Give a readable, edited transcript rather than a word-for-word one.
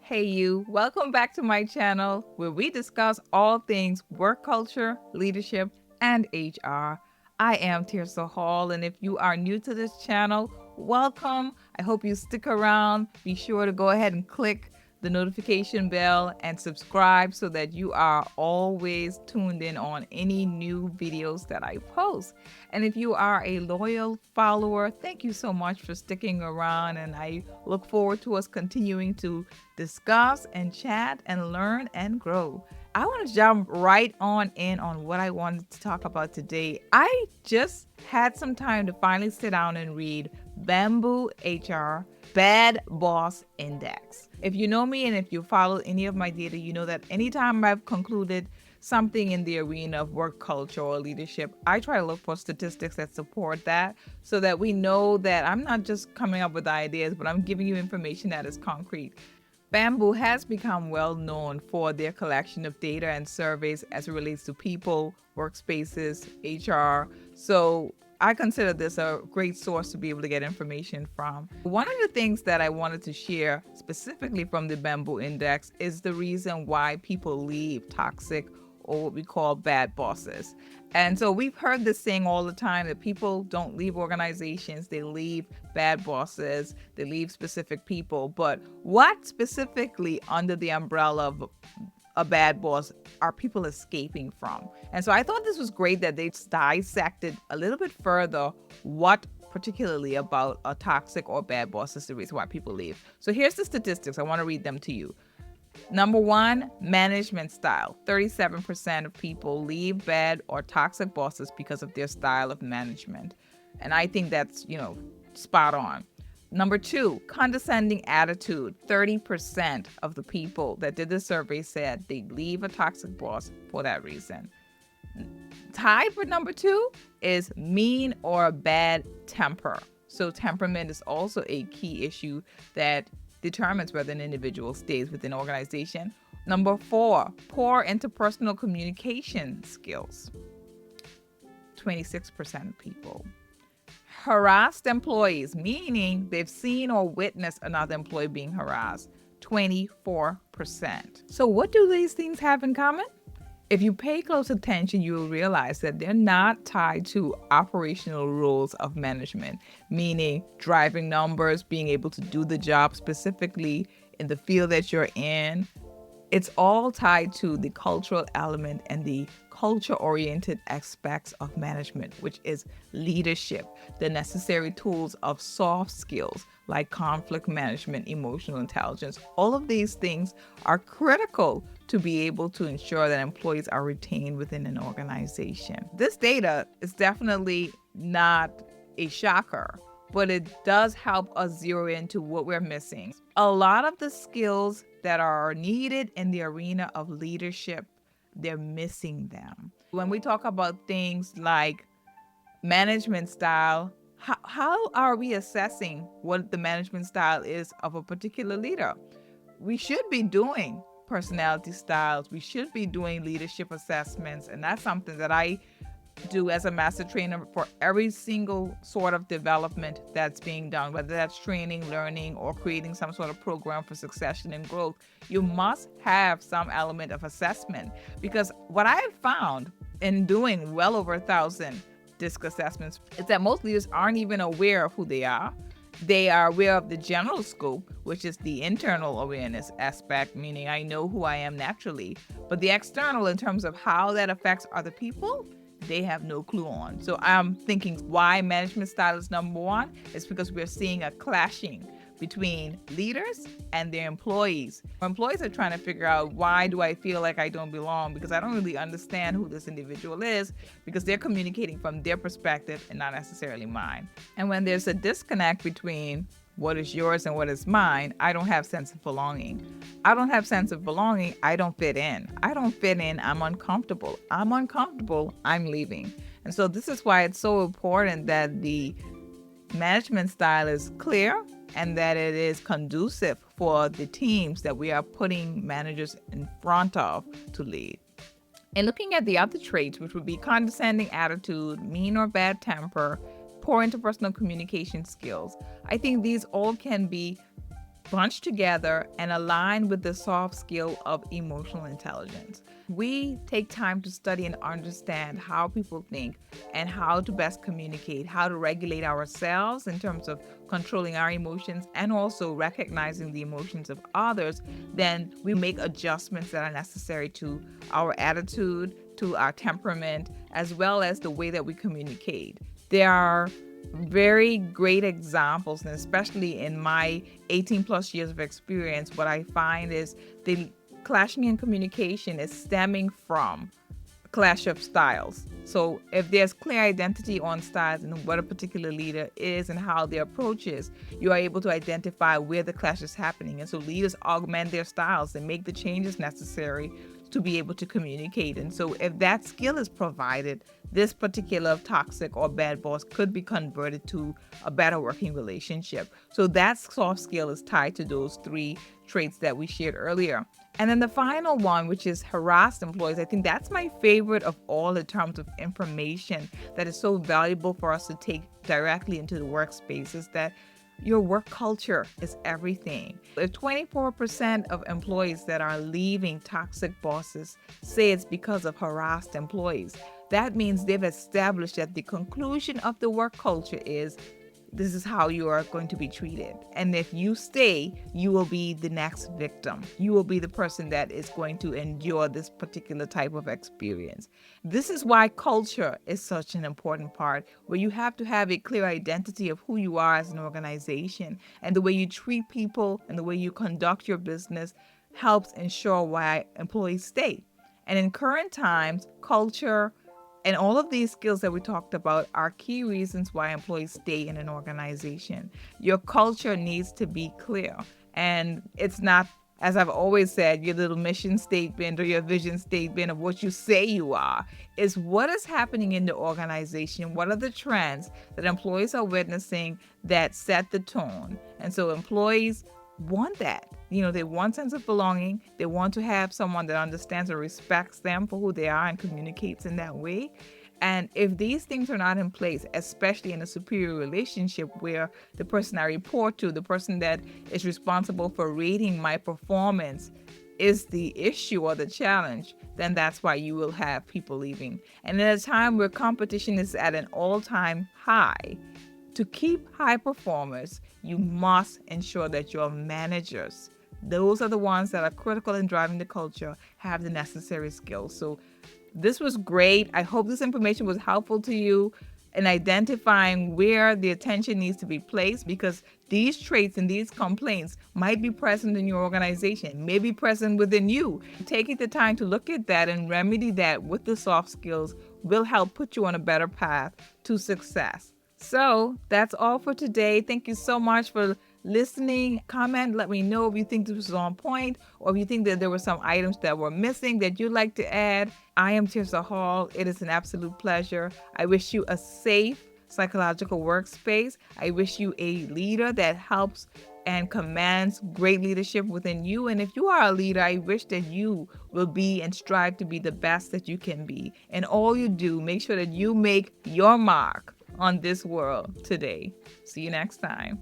Hey you, welcome back to my channel where we discuss all things work culture, leadership, and HR. I am Tirsa Hall, and if you are new to this channel, welcome. I hope you stick around. Be sure to go ahead and click the notification bell and subscribe so that you are always tuned in on any new videos that I post. And if you are a loyal follower, thank you so much for sticking around, and I look forward to us continuing to discuss and chat and learn and grow. I want to jump right on in on what I wanted to talk about today. I just had some time to finally sit down and read Bamboo HR Bad Boss Index. If you know me and if you follow any of my data, you know that anytime I've concluded something in the arena of work culture or leadership, I try to look for statistics that support that so that we know that I'm not just coming up with ideas, but I'm giving you information that is concrete. Bamboo has become well known for their collection of data and surveys as it relates to people, workspaces, HR. So I consider this a great source to be able to get information from. One of the things that I wanted to share specifically from the Bamboo Index is the reason why people leave toxic or what we call bad bosses. And so we've heard this saying all the time that people don't leave organizations, they leave bad bosses, they leave specific people. But what specifically under the umbrella of a bad boss are people escaping from? And so I thought this was great that they dissected a little bit further what particularly about a toxic or bad boss is the reason why people leave. So here's the statistics. I want to read them to you. Number one, management style. 37% of people leave bad or toxic bosses because of their style of management. And I think that's, spot on. Number two, condescending attitude. 30% of the people that did the survey said they leave a toxic boss for that reason. Tied for number two is mean or bad temper. So temperament is also a key issue that determines whether an individual stays within an organization. Number four, poor interpersonal communication skills. 26% of people. Harassed employees, meaning they've seen or witnessed another employee being harassed. 24%. So what do these things have in common? If you pay close attention, you will realize that they're not tied to operational rules of management, meaning driving numbers, being able to do the job specifically in the field that you're in. It's all tied to the cultural element and the culture-oriented aspects of management, which is leadership, the necessary tools of soft skills like conflict management, emotional intelligence. All of these things are critical to be able to ensure that employees are retained within an organization. This data is definitely not a shocker, but it does help us zero into what we're missing. A lot of the skills that are needed in the arena of leadership, they're missing them. When we talk about things like management style, how are we assessing what the management style is of a particular leader? We should be doing personality styles. We should be doing leadership assessments. And that's something that I do as a master trainer for every single sort of development that's being done, whether that's training, learning, or creating some sort of program for succession and growth. You must have some element of assessment, because what I have found in doing well over 1,000 DISC assessments is that most leaders aren't even aware of who they are. They are aware of the general scope, which is the internal awareness aspect, meaning I know who I am naturally. But the external, in terms of how that affects other people, they have no clue on. So I'm thinking why management style is number one is because we're seeing a clashing between leaders and their employees. Employees are trying to figure out, why do I feel like I don't belong? Because I don't really understand who this individual is, because they're communicating from their perspective and not necessarily mine. And when there's a disconnect between what is yours and what is mine, I don't have sense of belonging. I don't have sense of belonging, I don't fit in. I don't fit in, I'm uncomfortable. I'm uncomfortable, I'm leaving. And so this is why it's so important that the management style is clear and that it is conducive for the teams that we are putting managers in front of to lead. And looking at the other traits, which would be condescending attitude, mean or bad temper, poor interpersonal communication skills, I think these all can be bunched together and aligned with the soft skill of emotional intelligence. We take time to study and understand how people think and how to best communicate, how to regulate ourselves in terms of controlling our emotions and also recognizing the emotions of others. Then we make adjustments that are necessary to our attitude, to our temperament, as well as the way that we communicate. There are very great examples, and especially in my 18 plus years of experience, what I find is the clashing in communication is stemming from a clash of styles. So if there's clear identity on styles and what a particular leader is and how their approach is, you are able to identify where the clash is happening. And so leaders augment their styles and make the changes necessary to be able to communicate. And so if that skill is provided, this particular toxic or bad boss could be converted to a better working relationship. So that soft skill is tied to those three traits that we shared earlier. And then the final one, which is harassed employees, I think that's my favorite of all in terms of information that is so valuable for us to take directly into the workspace, is that your work culture is everything. If 24% of employees that are leaving toxic bosses say it's because of harassed employees, that means they've established that the conclusion of the work culture is this is how you are going to be treated. And if you stay, you will be the next victim. You will be the person that is going to endure this particular type of experience. This is why culture is such an important part, where you have to have a clear identity of who you are as an organization, and the way you treat people and the way you conduct your business helps ensure why employees stay. And in current times, culture and all of these skills that we talked about are key reasons why employees stay in an organization. Your culture needs to be clear. And it's not, as I've always said, your little mission statement or your vision statement of what you say you are. It's what is happening in the organization. What are the trends that employees are witnessing that set the tone? And so employees want that. They want sense of belonging. They want to have someone that understands and respects them for who they are and communicates in that way. And if these things are not in place, especially in a superior relationship where the person I report to, the person that is responsible for rating my performance, is the issue or the challenge, then that's why you will have people leaving. And at a time where competition is at an all-time high, to keep high performers, you must ensure that your managers, those are the ones that are critical in driving the culture, have the necessary skills. So this was great. I hope this information was helpful to you in identifying where the attention needs to be placed, because these traits and these complaints might be present in your organization, may be present within you. Taking the time to look at that and remedy that with the soft skills will help put you on a better path to success. So that's all for today. Thank you so much for listening. Comment, let me know if you think this was on point, or if you think that there were some items that were missing that you'd like to add. I am Tirza Hall. It is an absolute pleasure. I wish you a safe psychological workspace. I wish you a leader that helps and commands great leadership within you. And if you are a leader, I wish that you will be and strive to be the best that you can be. And all you do, make sure that you make your mark on this world today. See you next time.